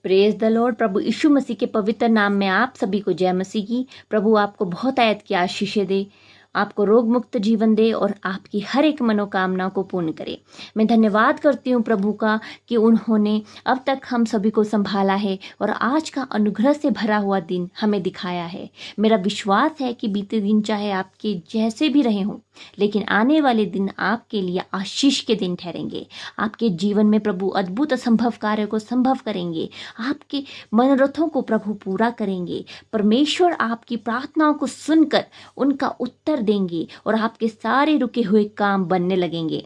Praise the Lord. प्रभु यीशु मसीह के पवित्र नाम में आप सभी को जय मसीह की। प्रभु आपको बहुत आयत की आशीषें दे, आपको रोग मुक्त जीवन दे और आपकी हर एक मनोकामना को पूर्ण करे। मैं धन्यवाद करती हूँ प्रभु का कि उन्होंने अब तक हम सभी को संभाला है और आज का अनुग्रह से भरा हुआ दिन हमें दिखाया है। मेरा विश्वास है कि बीते दिन चाहे आपके जैसे भी रहे हों, लेकिन आने वाले दिन आपके लिए आशीष के दिन ठहरेंगे। आपके जीवन में प्रभु अद्भुत असंभव कार्य को संभव करेंगे। आपके मनोरथों को प्रभु पूरा करेंगे। परमेश्वर आपकी प्रार्थनाओं को सुनकर उनका उत्तर देंगे और आपके सारे रुके हुए काम बनने लगेंगे।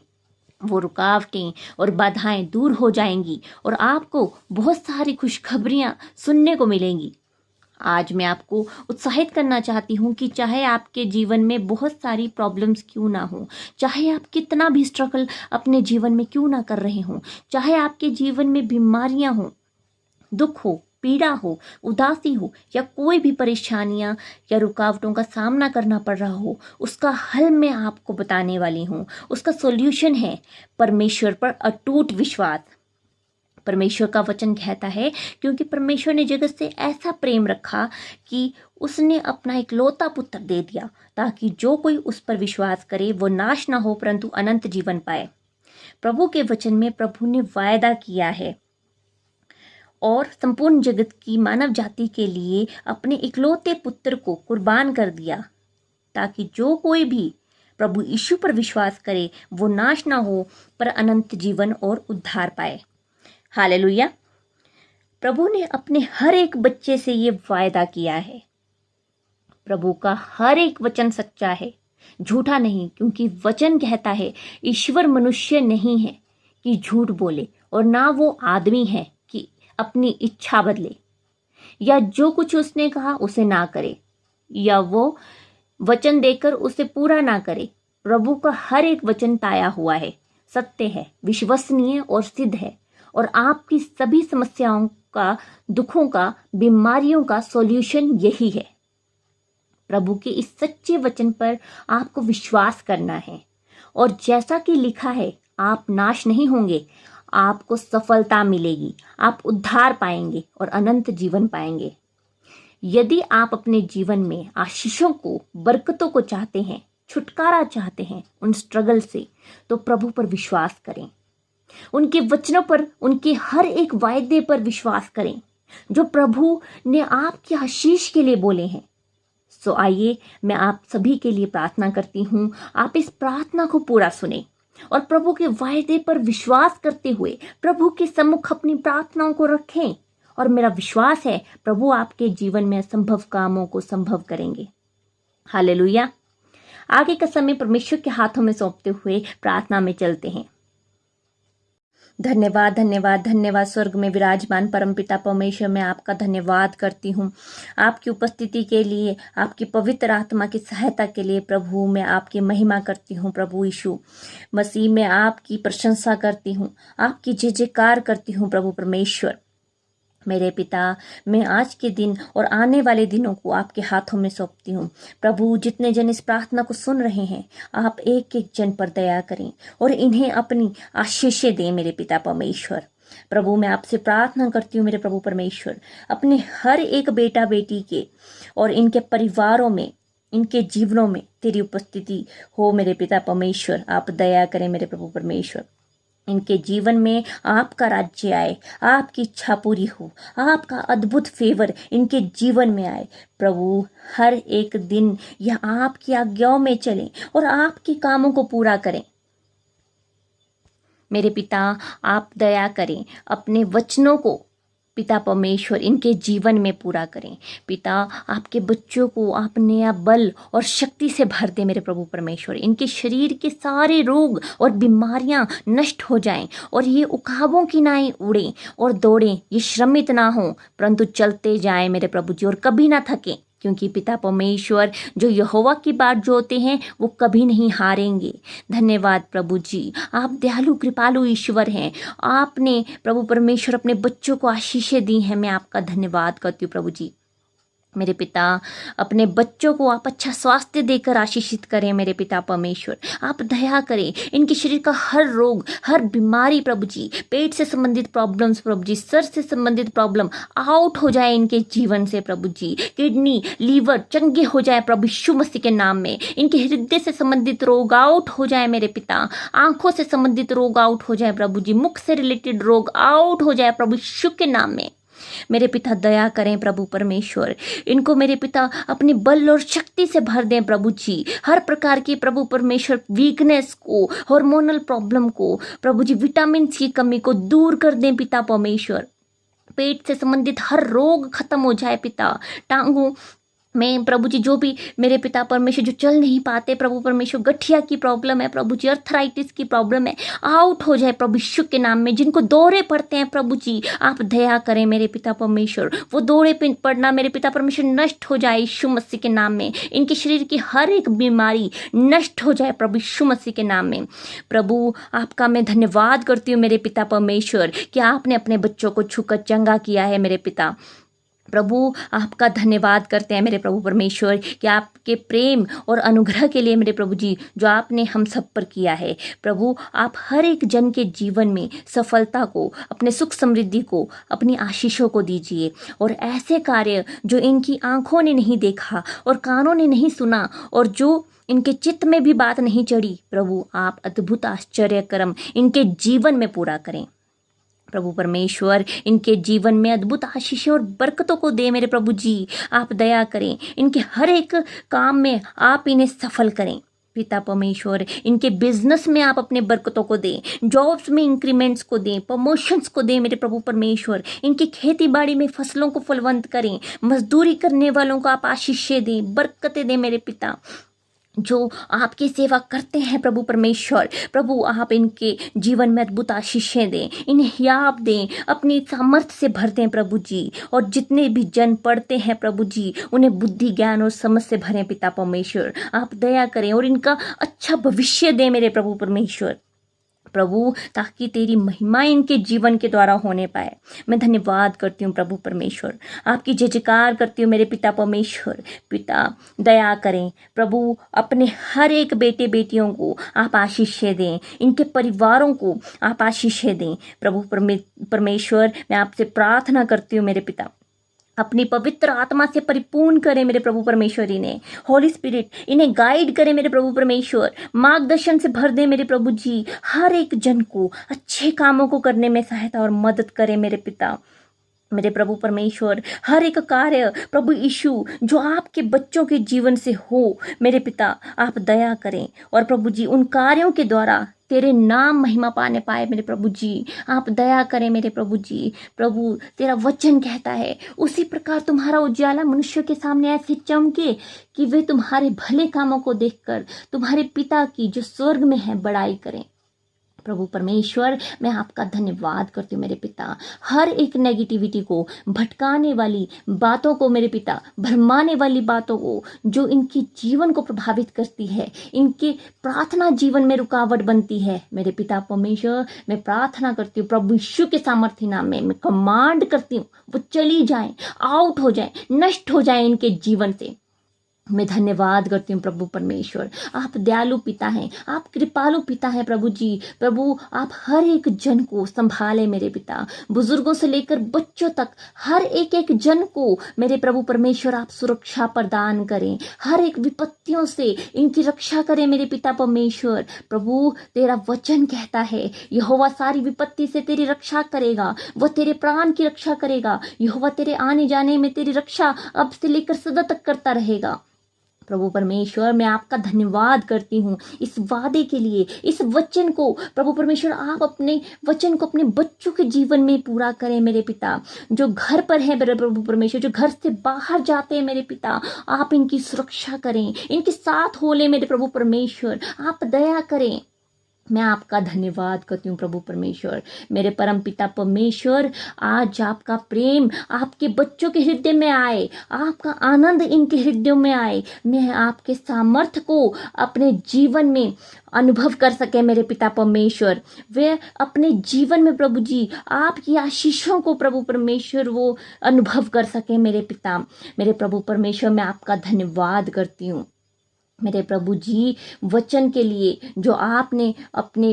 वो रुकावटें और बाधाएं दूर हो जाएंगी और आपको बहुत सारी खुशखबरियां सुनने को मिलेंगी। आज मैं आपको उत्साहित करना चाहती हूँ कि चाहे आपके जीवन में बहुत सारी प्रॉब्लम्स क्यों ना हो, चाहे आप कितना भी स्ट्रगल अपने जीवन में क्यों ना कर रहे हों, चाहे आपके जीवन में बीमारियां हों, दुख हो, पीड़ा हो, उदासी हो या कोई भी परेशानियां या रुकावटों का सामना करना पड़ रहा हो, उसका हल मैं आपको बताने वाली हूँ। उसका सॉल्यूशन है परमेश्वर पर अटूट विश्वास। परमेश्वर का वचन कहता है, क्योंकि परमेश्वर ने जगत से ऐसा प्रेम रखा कि उसने अपना इकलौता पुत्र दे दिया, ताकि जो कोई उस पर विश्वास करे वो नाश ना हो परंतु अनंत जीवन पाए। प्रभु के वचन में प्रभु ने वायदा किया है और संपूर्ण जगत की मानव जाति के लिए अपने इकलौते पुत्र को कुर्बान कर दिया, ताकि जो कोई भी प्रभु यीशु पर विश्वास करे वो नाश ना हो पर अनंत जीवन और उद्धार पाए। हालेलुया। प्रभु ने अपने हर एक बच्चे से ये वायदा किया है। प्रभु का हर एक वचन सच्चा है, झूठा नहीं, क्योंकि वचन कहता है ईश्वर मनुष्य नहीं है कि झूठ बोले और ना वो आदमी है कि अपनी इच्छा बदले, या जो कुछ उसने कहा उसे ना करे या वो वचन देकर उसे पूरा ना करे। प्रभु का हर एक वचन ताया हुआ है, सत्य है, विश्वसनीय और सिद्ध है और आपकी सभी समस्याओं का, दुखों का, बीमारियों का सॉल्यूशन यही है। प्रभु के इस सच्चे वचन पर आपको विश्वास करना है और जैसा कि लिखा है, आप नाश नहीं होंगे, आपको सफलता मिलेगी, आप उद्धार पाएंगे और अनंत जीवन पाएंगे। यदि आप अपने जीवन में आशीषों को, बरकतों को चाहते हैं, छुटकारा चाहते हैं उन स्ट्रगल से, तो प्रभु पर विश्वास करें, उनके वचनों पर, उनके हर एक वायदे पर विश्वास करें जो प्रभु ने आपकी आशीष के लिए बोले हैं। सो आइए मैं आप सभी के लिए प्रार्थना करती हूँ। आप इस प्रार्थना को पूरा सुने और प्रभु के वायदे पर विश्वास करते हुए प्रभु के सम्मुख अपनी प्रार्थनाओं को रखें और मेरा विश्वास है प्रभु आपके जीवन में असंभव कामों को संभव करेंगे। हालेलुया। आगे का समय परमेश्वर के हाथों में सौंपते हुए प्रार्थना में चलते हैं। धन्यवाद धन्यवाद धन्यवाद। स्वर्ग में विराजमान परमपिता परमेश्वर, मैं आपका धन्यवाद करती हूँ आपकी उपस्थिति के लिए, आपकी पवित्र आत्मा की सहायता के लिए। प्रभु मैं आपकी महिमा करती हूँ। प्रभु यीशु मसीह में आपकी प्रशंसा करती हूँ, आपकी जय जयकार करती हूँ। प्रभु परमेश्वर मेरे पिता, मैं आज के दिन और आने वाले दिनों को आपके हाथों में सौंपती हूँ। प्रभु जितने जन इस प्रार्थना को सुन रहे हैं, आप एक एक जन पर दया करें और इन्हें अपनी आशीषें दें मेरे पिता परमेश्वर। प्रभु मैं आपसे प्रार्थना करती हूँ मेरे प्रभु परमेश्वर, अपने हर एक बेटा बेटी के और इनके परिवारों में, इनके जीवनों में तेरी उपस्थिति हो मेरे पिता परमेश्वर। आप दया करें मेरे प्रभु परमेश्वर, इनके जीवन में आपका राज्य आए, आपकी इच्छा पूरी हो, आपका अद्भुत फेवर इनके जीवन में आए। प्रभु हर एक दिन यह आपकी आज्ञाओं में चलें और आपके कामों को पूरा करें। मेरे पिता आप दया करें, अपने वचनों को पिता परमेश्वर इनके जीवन में पूरा करें। पिता आपके बच्चों को आप नया बल और शक्ति से भर दे मेरे प्रभु परमेश्वर। इनके शरीर के सारे रोग और बीमारियां नष्ट हो जाएं और ये उकाबों की नाई उड़ें और दौड़ें, ये श्रमित ना हों परंतु चलते जाएं मेरे प्रभु जी, और कभी ना थकें, क्योंकि पिता परमेश्वर जो यहोवा की बाट जोते हैं वो कभी नहीं हारेंगे। धन्यवाद प्रभु जी, आप दयालु कृपालु ईश्वर हैं। आपने प्रभु परमेश्वर अपने बच्चों को आशीषें दी हैं, मैं आपका धन्यवाद करती हूँ प्रभु जी। मेरे पिता, अपने बच्चों को आप अच्छा स्वास्थ्य देकर आशीषित करें मेरे पिता परमेश्वर। आप दया करें, इनके शरीर का हर रोग, हर बीमारी प्रभु जी, पेट से संबंधित प्रॉब्लम्स प्रभु जी, सर से संबंधित प्रॉब्लम आउट हो जाए इनके जीवन से प्रभु जी। किडनी, लीवर चंगे हो जाए प्रभु यीशु मसीह के नाम में। इनके हृदय से संबंधित रोग आउट हो जाए मेरे पिता। आंखों से संबंधित रोग आउट हो जाए प्रभु जी। मुख से रिलेटेड रोग आउट हो जाए प्रभु यीशु के नाम में। मेरे पिता दया करें प्रभु परमेश्वर। इनको मेरे पिता अपनी बल और शक्ति से भर दें प्रभु जी। हर प्रकार की प्रभु परमेश्वर वीकनेस को, हार्मोनल प्रॉब्लम को प्रभु जी, विटामिन की कमी को दूर कर दें पिता परमेश्वर। पेट से संबंधित हर रोग खत्म हो जाए पिता। टांगों में प्रभु जी जो भी मेरे पिता परमेश्वर जो चल नहीं पाते प्रभु परमेश्वर, गठिया की प्रॉब्लम है प्रभु जी, अर्थराइटिस की प्रॉब्लम है, आउट हो जाए प्रभु यीशु के नाम में। जिनको दौरे पड़ते हैं प्रभु जी, आप दया करें मेरे पिता परमेश्वर। वो दौरे पड़ना मेरे पिता परमेश्वर नष्ट हो जाए यीशु मसीह के नाम में। इनके शरीर की हर एक बीमारी नष्ट हो जाए प्रभु यीशु मसीह के नाम में। प्रभु आपका मैं धन्यवाद करती हूँ मेरे पिता परमेश्वर कि आपने अपने बच्चों को छूकर चंगा किया है मेरे पिता। प्रभु आपका धन्यवाद करते हैं मेरे प्रभु परमेश्वर कि आपके प्रेम और अनुग्रह के लिए मेरे प्रभु जी जो आपने हम सब पर किया है। प्रभु आप हर एक जन के जीवन में सफलता को, अपने सुख समृद्धि को, अपनी आशीषों को दीजिए। और ऐसे कार्य जो इनकी आंखों ने नहीं देखा और कानों ने नहीं सुना और जो इनके चित्त में भी बात नहीं चढ़ी, प्रभु आप अद्भुत आश्चर्य कर्म इनके जीवन में पूरा करें। प्रभु परमेश्वर इनके जीवन में अद्भुत आशीष और बरकतों को दे मेरे प्रभु जी। आप दया करें, इनके हर एक काम में आप इन्हें सफल करें पिता परमेश्वर। इनके बिजनेस में आप अपने बरकतों को दें, जॉब्स में इंक्रीमेंट्स को दें, प्रमोशंस को दें मेरे प्रभु परमेश्वर। इनकी खेती बाड़ी में फसलों को फलवंत करें, मजदूरी करने वालों को आप आशीषें दें, बरकतें दें मेरे पिता। जो आपकी सेवा करते हैं प्रभु परमेश्वर, प्रभु आप इनके जीवन में अद्भुत आशीषें दें, इन्हें हियाब दें, अपनी सामर्थ्य से भर दें प्रभु जी। और जितने भी जन पढ़ते हैं प्रभु जी, उन्हें बुद्धि, ज्ञान और समझ से भरें पिता परमेश्वर। आप दया करें और इनका अच्छा भविष्य दें मेरे प्रभु परमेश्वर। प्रभु ताकि तेरी महिमा इनके जीवन के द्वारा होने पाए। मैं धन्यवाद करती हूँ प्रभु परमेश्वर, आपकी जय जयकार करती हूँ मेरे पिता परमेश्वर। पिता दया करें प्रभु, अपने हर एक बेटे बेटियों को आप आशीषें दें, इनके परिवारों को आप आशीषें दें प्रभु परमेश्वर। मैं आपसे प्रार्थना करती हूँ मेरे पिता, अपनी पवित्र आत्मा से परिपूर्ण करें मेरे प्रभु परमेश्वर। इन्हें हॉली स्पिरिट इन्हें गाइड करें मेरे प्रभु परमेश्वर, मार्गदर्शन से भर दे मेरे प्रभु जी। हर एक जन को अच्छे कामों को करने में सहायता और मदद करें मेरे पिता मेरे प्रभु परमेश्वर। हर एक कार्य प्रभु यीशु जो आपके बच्चों के जीवन से हो मेरे पिता, आप दया करें और प्रभु जी उन कार्यों के द्वारा तेरे नाम महिमा पाने पाए मेरे प्रभु जी। आप दया करें मेरे प्रभु जी। प्रभु तेरा वचन कहता है, उसी प्रकार तुम्हारा उजाला मनुष्य के सामने ऐसे चमके कि वे तुम्हारे भले कामों को देखकर तुम्हारे पिता की जो स्वर्ग में है बड़ाई करें। प्रभु परमेश्वर मैं आपका धन्यवाद करती हूँ मेरे पिता। हर एक नेगेटिविटी को, भटकाने वाली बातों को मेरे पिता, भरमाने वाली बातों को जो इनके जीवन को प्रभावित करती है, इनके प्रार्थना जीवन में रुकावट बनती है मेरे पिता परमेश्वर, मैं प्रार्थना करती हूँ प्रभु यीशु के सामर्थ्य नाम में मैं कमांड करती हूँ वो चली जाए, आउट हो जाए, नष्ट हो जाए इनके जीवन से। मैं धन्यवाद करती हूँ प्रभु परमेश्वर, आप दयालु पिता हैं, आप कृपालु पिता हैं प्रभु जी। प्रभु आप हर एक जन को संभालें मेरे पिता, बुजुर्गों से लेकर बच्चों तक हर एक एक जन को मेरे प्रभु परमेश्वर आप सुरक्षा प्रदान करें। हर एक विपत्तियों से इनकी रक्षा करें मेरे पिता परमेश्वर। प्रभु तेरा वचन कहता है यहोवा सारी विपत्ति से तेरी रक्षा करेगा, वह तेरे प्राण की रक्षा करेगा। यहोवा तेरे आने जाने में तेरी रक्षा अब से लेकर सदा तक करता रहेगा। प्रभु परमेश्वर मैं आपका धन्यवाद करती हूँ इस वादे के लिए, इस वचन को प्रभु परमेश्वर आप अपने वचन को अपने बच्चों के जीवन में पूरा करें मेरे पिता। जो घर पर है मेरे प्रभु परमेश्वर, जो घर से बाहर जाते हैं मेरे पिता, आप इनकी सुरक्षा करें, इनके साथ हो ले मेरे प्रभु परमेश्वर। आप दया करें मैं आपका धन्यवाद करती हूँ प्रभु परमेश्वर। मेरे परम पिता परमेश्वर, आज आपका प्रेम आपके बच्चों के हृदय में आए, आपका आनंद इनके हृदयों में आए। मैं आपके सामर्थ्य को अपने जीवन में अनुभव कर सके मेरे पिता परमेश्वर। वे अपने जीवन में प्रभु जी आपकी आशीषों को प्रभु परमेश्वर वो अनुभव कर सके मेरे पिता। मेरे प्रभु परमेश्वर, मैं आपका धन्यवाद करती हूँ मेरे प्रभु जी, वचन के लिए जो आपने अपने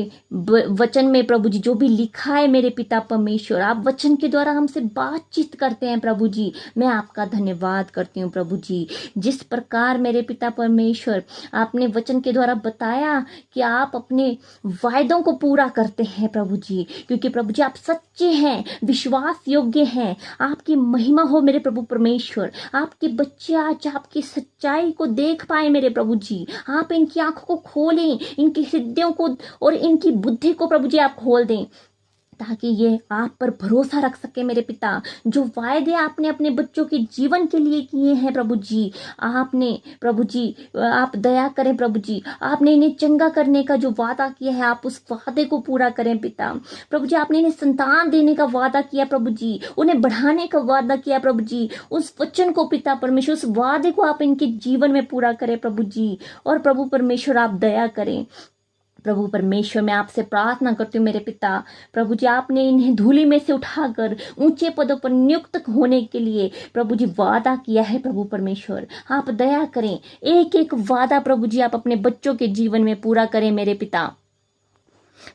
वचन में प्रभु जी जो भी लिखा है मेरे पिता परमेश्वर, आप वचन के द्वारा हमसे बातचीत करते हैं प्रभु जी। मैं आपका धन्यवाद करती हूँ प्रभु जी। जिस प्रकार मेरे पिता परमेश्वर आपने वचन के द्वारा बताया कि आप अपने वायदों को पूरा करते हैं प्रभु जी, क्योंकि प्रभु जी आप सच्चे हैं, विश्वास योग्य हैं। आपकी महिमा हो मेरे प्रभु परमेश्वर। आपके बच्चे आज आपकी सच्चाई को देख पाए मेरे प्रभु जी। आप इनकी आंखों को खोलें, इनके हृदयों को और इनकी बुद्धि को प्रभु जी आप खोल दें, ताकि ये आप पर भरोसा रख सके मेरे पिता। जो वायदे आपने अपने बच्चों के जीवन के लिए किए हैं प्रभु जी, आपने प्रभु जी आप दया करें प्रभु जी। आपने इन्हें चंगा करने का जो वादा किया है, आप उस वादे को पूरा करें पिता। प्रभु जी आपने इन्हें संतान देने का वादा किया प्रभु जी, उन्हें बढ़ाने का वादा किया प्रभु जी। उस वचन को पिता परमेश्वर, उस वादे को आप इनके जीवन में पूरा करें प्रभु जी। और प्रभु परमेश्वर आप दया करें प्रभु परमेश्वर। मैं आपसे प्रार्थना करती हूँ मेरे पिता। प्रभु जी आपने इन्हें धूलि में से उठाकर ऊंचे पदों पर नियुक्त होने के लिए प्रभु जी वादा किया है प्रभु परमेश्वर। आप दया करें, एक एक वादा प्रभु जी आप अपने बच्चों के जीवन में पूरा करें मेरे पिता।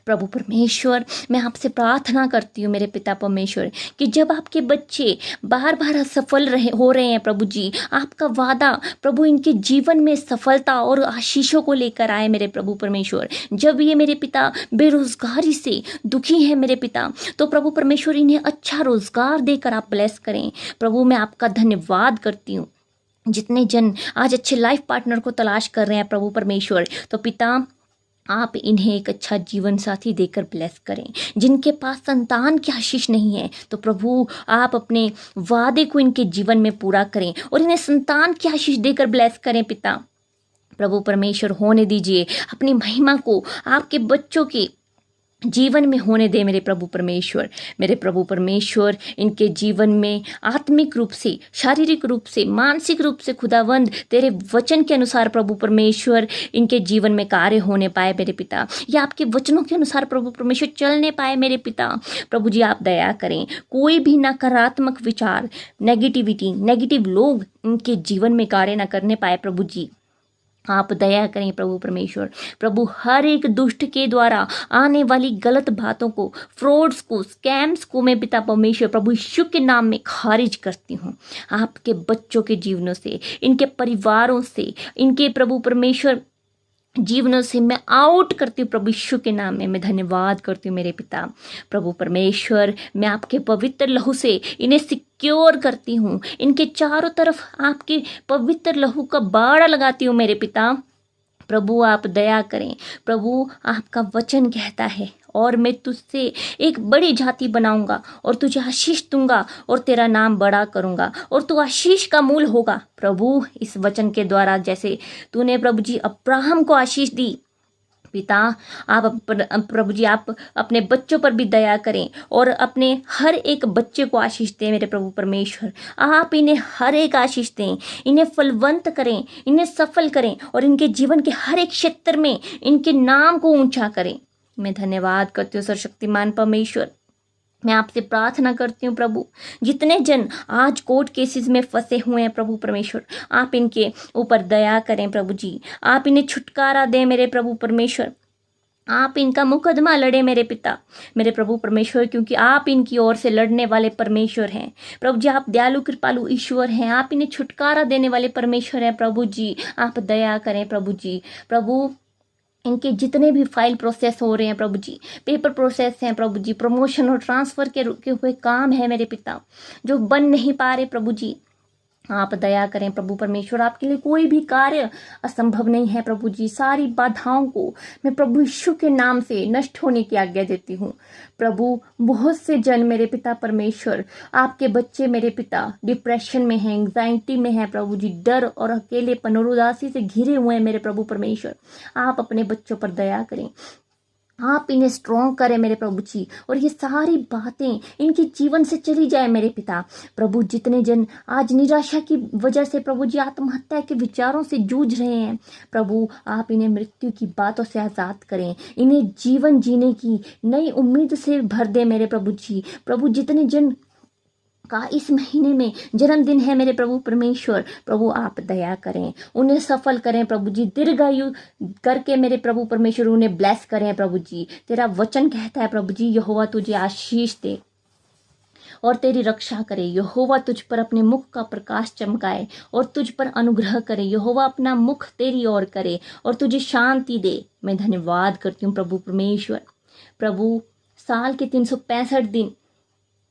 प्रभु परमेश्वर, मैं आपसे प्रार्थना करती हूँ मेरे पिता परमेश्वर कि जब आपके बच्चे बार बार असफल हो रहे हैं प्रभु जी, आपका वादा प्रभु इनके जीवन में सफलता और आशीषों को लेकर आए मेरे प्रभु परमेश्वर। जब ये मेरे पिता बेरोजगारी से दुखी है मेरे पिता, तो प्रभु परमेश्वर इन्हें अच्छा रोजगार देकर आप ब्लेस करें प्रभु। मैं आपका धन्यवाद करती हूँ। जितने जन आज अच्छे लाइफ पार्टनर को तलाश कर रहे हैं प्रभु परमेश्वर, तो पिता आप इन्हें एक अच्छा जीवन साथी देकर ब्लेस करें। जिनके पास संतान की आशीष नहीं है, तो प्रभु आप अपने वादे को इनके जीवन में पूरा करें और इन्हें संतान की आशीष देकर ब्लेस करें पिता। प्रभु परमेश्वर होने दीजिए, अपनी महिमा को आपके बच्चों के जीवन में होने दे मेरे प्रभु परमेश्वर। मेरे प्रभु परमेश्वर इनके जीवन में आत्मिक रूप से, शारीरिक रूप से, मानसिक रूप से खुदावंद तेरे वचन के अनुसार प्रभु परमेश्वर इनके जीवन में कार्य होने पाए मेरे पिता, या आपके वचनों के अनुसार प्रभु परमेश्वर चलने पाए मेरे पिता। प्रभु जी आप दया करें, कोई भी नकारात्मक विचार, नेगेटिविटी, नेगेटिव लोग इनके जीवन में कार्य न करने पाए प्रभु जी। आप दया करें प्रभु परमेश्वर। प्रभु हर एक दुष्ट के द्वारा आने वाली गलत बातों को, फ्रॉड्स को, स्कैम्स को मैं पिता परमेश्वर प्रभु यीशु के नाम में खारिज करती हूँ। आपके बच्चों के जीवनों से, इनके परिवारों से, इनके प्रभु परमेश्वर जीवनों से मैं आउट करती हूँ प्रभु यीशु के नाम में। मैं धन्यवाद करती हूँ मेरे पिता। प्रभु परमेश्वर, मैं आपके पवित्र लहू से इन्हें सिक्योर करती हूँ। इनके चारों तरफ आपके पवित्र लहू का बाड़ा लगाती हूँ मेरे पिता। प्रभु आप दया करें। प्रभु आपका वचन कहता है, और मैं तुझसे एक बड़ी जाति बनाऊंगा और तुझे आशीष दूंगा और तेरा नाम बड़ा करूंगा और तू आशीष का मूल होगा। प्रभु इस वचन के द्वारा जैसे तूने प्रभु जी अब्राहम को आशीष दी पिता, आप प्रभु जी आप अपने बच्चों पर भी दया करें और अपने हर एक बच्चे को आशीष दें मेरे प्रभु परमेश्वर। आप इन्हें हर एक आशीष दें, इन्हें फलवंत करें, इन्हें सफल करें और इनके जीवन के हर एक क्षेत्र में इनके नाम को ऊंचा करें। मैं धन्यवाद करती हूँ सर्वशक्तिमान परमेश्वर। मैं आपसे प्रार्थना करती हूँ प्रभु, जितने जन आज कोर्ट केसेस में फंसे हुए हैं प्रभु परमेश्वर, आप इनके ऊपर दया करें प्रभु जी। आप इन्हें छुटकारा दें मेरे प्रभु परमेश्वर। आप इनका मुकदमा लड़े मेरे पिता, मेरे प्रभु परमेश्वर, क्योंकि आप इनकी ओर से लड़ने वाले परमेश्वर हैं प्रभु जी। आप दयालु कृपालु ईश्वर हैं, आप इन्हें छुटकारा देने वाले परमेश्वर हैं प्रभु जी। आप दया करें प्रभु जी। प्रभु इनके जितने भी फाइल प्रोसेस हो रहे हैं प्रभु जी, पेपर प्रोसेस हैं प्रभु जी, प्रमोशन और ट्रांसफ़र के रुके हुए काम है मेरे पिता जो बन नहीं पा रहे प्रभु जी, आप दया करें प्रभु परमेश्वर। आपके लिए कोई भी कार्य असंभव नहीं है प्रभु जी। सारी बाधाओं को मैं प्रभु यीशु के नाम से नष्ट होने की आज्ञा देती हूँ प्रभु। बहुत से जन मेरे पिता परमेश्वर, आपके बच्चे मेरे पिता डिप्रेशन में हैं, एंग्जाइटी में हैं प्रभु जी, डर और अकेलेपन और उदासी से घिरे हुए हैं मेरे प्रभु परमेश्वर। आप अपने बच्चों पर दया करें। आप इन्हें स्ट्रॉन्ग करें मेरे प्रभु जी, और ये सारी बातें इनके जीवन से चली जाए मेरे पिता। प्रभु जितने जन आज निराशा की वजह से प्रभु जी आत्महत्या के विचारों से जूझ रहे हैं, प्रभु आप इन्हें मृत्यु की बातों से आज़ाद करें, इन्हें जीवन जीने की नई उम्मीद से भर दे मेरे प्रभु जी। प्रभु जितने जन का इस महीने में जन्मदिन है मेरे प्रभु परमेश्वर, प्रभु आप दया करें, उन्हें सफल करें प्रभु जी, दीर्घायु करके मेरे प्रभु परमेश्वर उन्हें ब्लेस करें प्रभु जी। तेरा वचन कहता है प्रभु जी, यहोवा तुझे आशीष दे और तेरी रक्षा करे, यहोवा तुझ पर अपने मुख का प्रकाश चमकाए और तुझ पर अनुग्रह करे, यहोवा अपना मुख तेरी ओर करे और तुझे शांति दे। मैं धन्यवाद करती हूँ प्रभु परमेश्वर। प्रभु साल के 365 दिन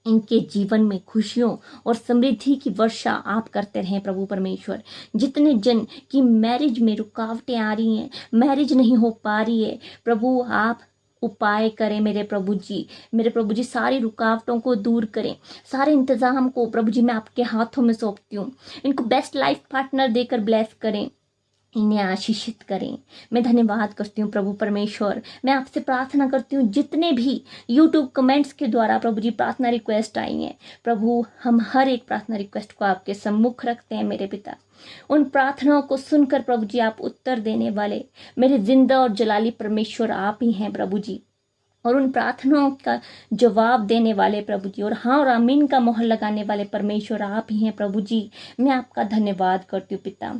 इनके जीवन में खुशियों और समृद्धि की वर्षा आप करते रहें प्रभु परमेश्वर। जितने जन की मैरिज में रुकावटें आ रही हैं, मैरिज नहीं हो पा रही है, प्रभु आप उपाय करें मेरे प्रभु जी। मेरे प्रभु जी सारी रुकावटों को दूर करें, सारे इंतजाम को प्रभु जी मैं आपके हाथों में सौंपती हूँ। इनको बेस्ट लाइफ पार्टनर देकर ब्लेस करें, इन्हें आशीषित करें। मैं धन्यवाद करती हूँ प्रभु परमेश्वर। मैं आपसे प्रार्थना करती हूँ, जितने भी यूट्यूब कमेंट्स के द्वारा प्रभु जी प्रार्थना रिक्वेस्ट आई हैं, प्रभु हम हर एक प्रार्थना रिक्वेस्ट को आपके सम्मुख रखते हैं मेरे पिता। उन प्रार्थनाओं को सुनकर प्रभु जी आप उत्तर देने वाले मेरे जिंदा और जलाली परमेश्वर आप ही हैं प्रभु जी, और उन प्रार्थनाओं का जवाब देने वाले प्रभु जी और हाँ और आमीन का मोहर लगाने वाले परमेश्वर आप ही हैं प्रभु जी। मैं आपका धन्यवाद करती हूँ पिता।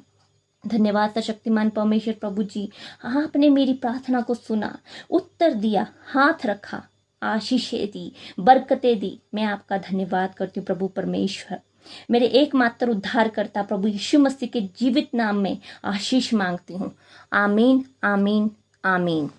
धन्यवाद शक्तिमान परमेश्वर प्रभु जी, आपने मेरी प्रार्थना को सुना, उत्तर दिया, हाथ रखा, आशीषें दी, बरकतें दी। मैं आपका धन्यवाद करती हूँ प्रभु परमेश्वर। मेरे एकमात्र उद्धारकर्ता प्रभु यीशु मसीह के जीवित नाम में आशीष मांगती हूँ। आमीन आमीन आमीन।